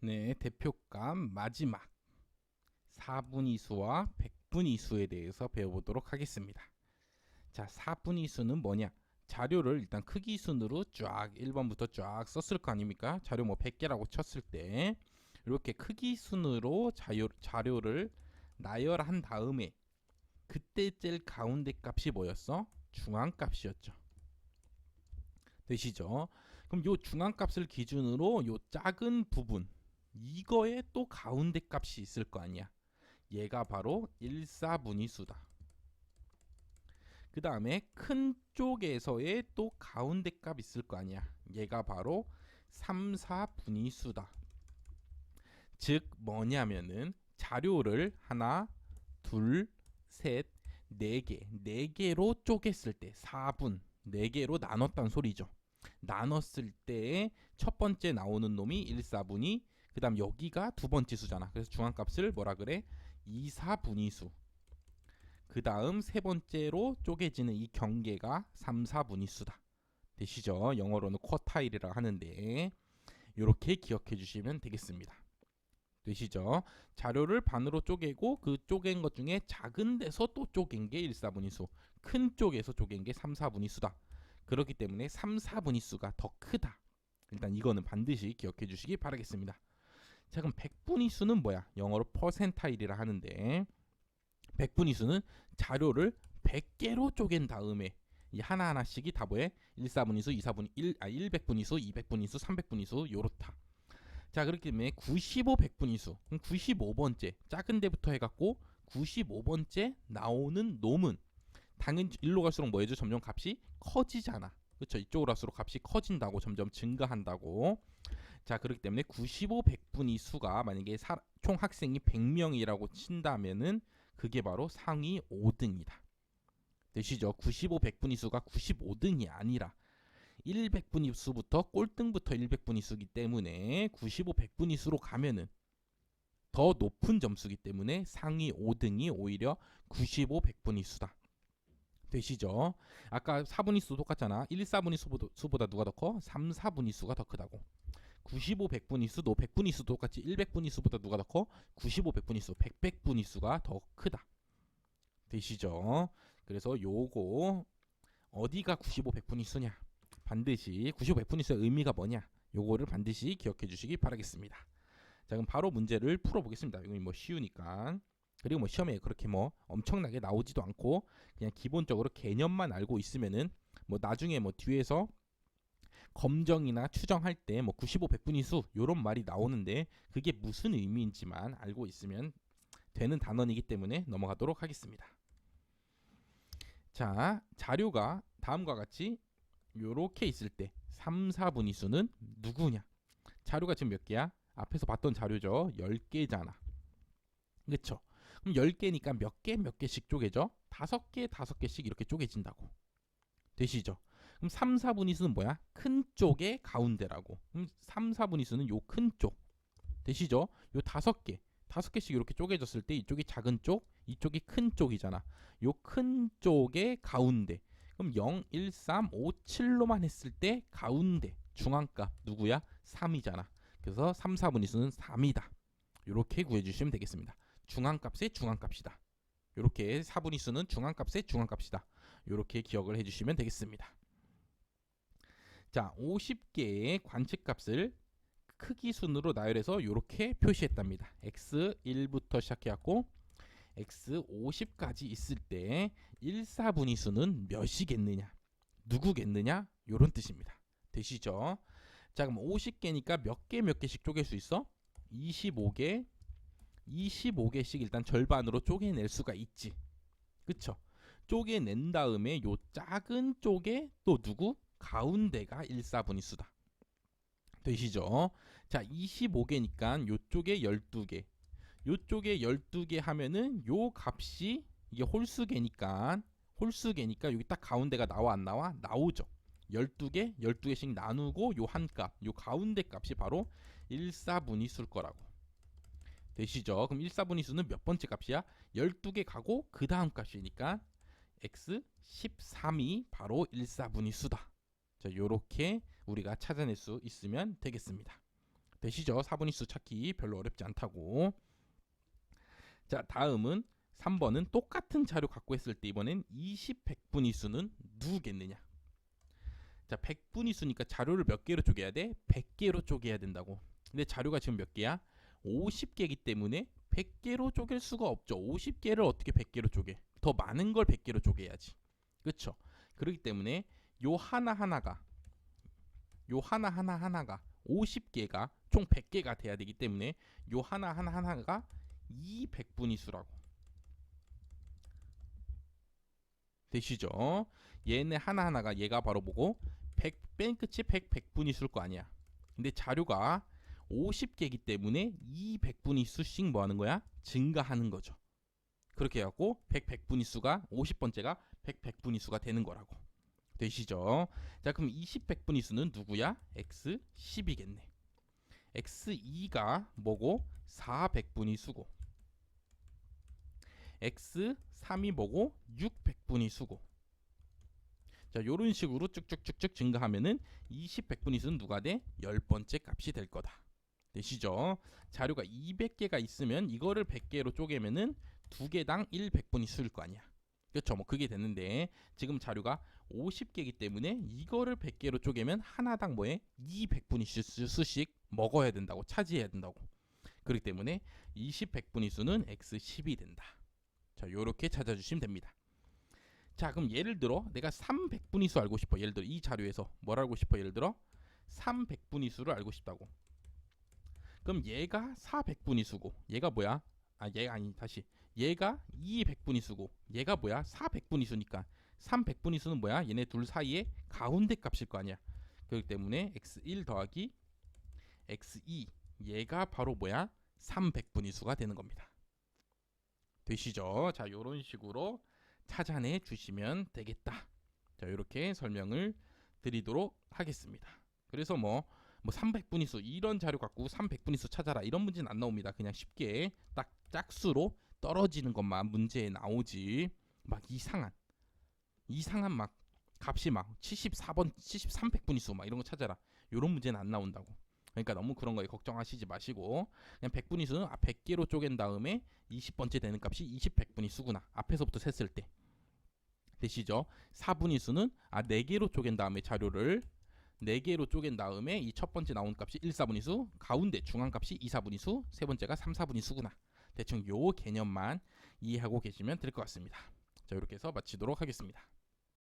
네, 대표값 마지막 4분위수와 100분위수에 대해서 배워보도록 하겠습니다. 자, 4분위수는 뭐냐? 자료를 일단 크기 순으로 쫙 1번부터 쫙 썼을 거 아닙니까? 자료 뭐 100개라고 쳤을 때 이렇게 크기 순으로 자료를 나열한 다음에 그때 제일 가운데 값이 뭐였어? 중앙값이었죠. 되시죠? 그럼 요 중앙값을 기준으로 요 작은 부분 이거에 또 가운데 값이 있을 거 아니야. 얘가 바로 1, 4분위수다. 그 다음에 큰 쪽에서의 또 가운데 값 있을 거 아니야. 얘가 바로 3, 4분위수다. 즉 뭐냐면은 자료를 하나, 둘, 셋, 네 개, 네 개로 쪼갰을 때 4분, 네 개로 나눴단 소리죠. 나눴을 때 첫 번째 나오는 놈이 1, 4분위, 그 다음 여기가 두 번째 수잖아. 그래서 중앙값을 뭐라 그래? 2, 4분위수. 그 다음 세 번째로 쪼개지는 이 경계가 3, 4분위수다. 되시죠? 영어로는 쿼타일이라 하는데 이렇게 기억해 주시면 되겠습니다. 되시죠? 자료를 반으로 쪼개고 그 쪼갠 것 중에 작은 데서 또 쪼갠 게 1, 4분위수, 큰 쪽에서 쪼갠 게 3, 4분위수다. 그렇기 때문에 3, 4분위수가 더 크다. 일단 이거는 반드시 기억해 주시기 바라겠습니다. 자, 그럼 100분위수는 뭐야? 영어로 퍼센타일이라 하는데 100분위수는 자료를 100개로 쪼갠 다음에 이 하나하나씩이 다 뭐해? 1, 4분위수, 2, 4분, 100분위수, 200분위수, 300분위수 요렇다. 자, 그렇기 때문에 95, 100분위수. 그럼 95번째 작은 데부터 해갖고 95번째 나오는 놈은 당연히 일로 갈수록 뭐 해줘? 점점 값이 커지잖아. 그렇죠? 이쪽으로 갈수록 값이 커진다고 점점 증가한다고. 자, 그렇기 때문에 95, 100분위수가 만약에 총 학생이 100명이라고 친다면은 그게 바로 상위 5등이다. 되시죠? 95, 100분위수가 95등이 아니라 100분위수부터 꼴등부터 100분위수기 때문에 95, 100분위수로 가면은 더 높은 점수기 때문에 상위 5등이 오히려 95, 100분위수다. 되시죠? 아까 4분위수 똑같잖아. 1, 4분위수보다 누가 더 커? 3, 4분위수가 더 크다고. 95, 100분위수도 100분위수도 똑같이 100분위수보다 누가 더 커? 95, 100분위수, 100분위수가 더 크다. 되시죠? 그래서 요거 어디가 95, 100분위수냐? 반드시 95, 100분위수의 의미가 뭐냐? 요거를 반드시 기억해 주시기 바라겠습니다. 자, 그럼 바로 문제를 풀어보겠습니다. 이건 뭐 쉬우니까. 그리고 뭐 시험에 그렇게 뭐 엄청나게 나오지도 않고 그냥 기본적으로 개념만 알고 있으면은 뭐 나중에 뭐 뒤에서 검정이나 추정할 때 뭐 95, 100분위수 요런 말이 나오는데 그게 무슨 의미인지만 알고 있으면 되는 단원이기 때문에 넘어가도록 하겠습니다. 자, 자료가 다음과 같이 요렇게 있을 때 3, 4분위수는 누구냐? 자료가 지금 몇 개야? 앞에서 봤던 자료죠. 10개잖아. 그쵸? 그럼 10개니까 몇 개, 몇 개씩 쪼개져? 5개, 5개씩 이렇게 쪼개진다고. 되시죠? 그럼 3, 4분위수는 뭐야? 큰 쪽의 가운데라고. 그럼 3, 4분위수는 요 큰 쪽. 되시죠? 요 5개. 5개씩 이렇게 쪼개졌을 때 이쪽이 작은 쪽, 이쪽이 큰 쪽이잖아. 요 큰 쪽의 가운데. 그럼 0, 1, 3, 5, 7로만 했을 때 가운데 중앙값 누구야? 3이잖아. 그래서 3, 4분위수는 3이다. 이렇게 구해주시면 되겠습니다. 중앙값의 중앙값이다. 이렇게 4분위수는 중앙값의 중앙값이다. 이렇게 기억을 해주시면 되겠습니다. 자, 50개의 관측값을 크기 순으로 나열해서 이렇게 표시했답니다. x1부터 시작해갖고 x50까지 있을 때 1, 4분위수는 몇이겠느냐? 누구겠느냐? 이런 뜻입니다. 되시죠? 자, 그럼 50개니까 몇 개 몇 개씩 쪼갤 수 있어? 25개, 25개씩 일단 절반으로 쪼개낼 수가 있지. 그쵸? 쪼개낸 다음에 요 작은 쪽에 또 누구? 가운데가 1, 4분위수다. 되시죠? 자, 25개니까 요쪽에 12개. 요쪽에 12개 하면은 요 값이 이게 홀수개니까 여기 딱 가운데가 나와 안 나와? 나오죠. 12개, 12개씩 나누고 요 한 값, 요 가운데 값이 바로 1, 4분위수일 거라고. 되시죠? 그럼 1, 4분위수는 몇 번째 값이야? 12개 가고 그 다음 값이니까 x 13이 바로 1, 4분위수다. 자, 요렇게 우리가 찾아낼 수 있으면 되겠습니다. 되시죠? 4분위수 찾기 별로 어렵지 않다고. 자, 다음은 3번은 똑같은 자료 갖고 했을 때 이번엔 20, 100분위수는 누구겠느냐. 자, 100분위수니까 자료를 몇 개로 쪼개야 돼? 100개로 쪼개야 된다고. 근데 자료가 지금 몇 개야? 50개이기 때문에 100개로 쪼갤 수가 없죠. 50개를 어떻게 100개로 쪼개? 더 많은 걸 100개로 쪼개야지. 그렇죠? 그렇기 때문에 요 하나하나가 50개가 총 100개가 돼야 되기 때문에 요 하나하나가 200분위수라고. 되시죠? 얘네 하나하나가 얘가 바로 뭐고 100, 맨 끝이 100, 100분위수일 거 아니야. 근데 자료가 50개이기 때문에 200분위수씩 뭐 하는 거야? 증가하는 거죠. 그렇게 해갖고 100, 100분위수가 50번째가 100, 100분위수가 되는 거라고. 되시죠? 자, 그럼 20, 100분위수는 누구야? x10이겠네. x2가 뭐고? 400분위수고 x3이 뭐고? 600분위수고. 자, 요런 식으로 쭉쭉쭉쭉 증가하면은 20, 100분위수는 누가 돼? 10번째 값이 될 거다. 되시죠? 자료가 200개가 있으면 이거를 100개로 쪼개면은 2개당 1 100분위수일 거 아니야. 그렇죠? 뭐 그게 됐는데 지금 자료가 50개이기 때문에 이거를 100개로 쪼개면 하나당 뭐에 200분위수씩 먹어야 된다고, 차지해야 된다고. 그렇기 때문에 20, 100분위수는 x10이 된다. 자, 요렇게 찾아주시면 됩니다. 자, 그럼 예를 들어 내가 300분위수 알고 싶어. 예를 들어 이 자료에서 뭘 알고 싶어? 예를 들어 300분위수를 알고 싶다고. 그럼 얘가 400분위수고 얘가 뭐야? 얘가 아니, 다시. 얘가 200분위수고 얘가 뭐야? 400분위수니까 300분위수는 뭐야? 얘네 둘 사이에 가운데 값일 거 아니야. 그렇기 때문에 x1 더하기 x2 얘가 바로 뭐야? 300분위수가 되는 겁니다. 되시죠? 자, 요런 식으로 찾아내 주시면 되겠다. 자, 이렇게 설명을 드리도록 하겠습니다. 그래서 뭐 300분위수 이런 자료 갖고 300분위수 찾아라 이런 문제는 안 나옵니다. 그냥 쉽게 딱 짝수로 떨어지는 것만 문제에 나오지, 막 이상한 막 값이 막 74번 300분위수 막 이런 거 찾아라 이런 문제는 안 나온다고. 그러니까 너무 그런 거에 걱정하시지 마시고 그냥 100분위수는 100개로 쪼갠 다음에 20번째 되는 값이 20, 100분위수구나. 앞에서부터 셌을 때. 되시죠? 4분위수는 4개로 쪼갠 다음에 자료를 4개로 쪼갠 다음에 이 첫 번째 나온 값이 1, 4분위수, 가운데 중앙 값이 2, 4분위수, 세 번째가 3, 4분위수구나. 대충 요 개념만 이해하고 계시면 될 것 같습니다. 자, 이렇게 해서 마치도록 하겠습니다.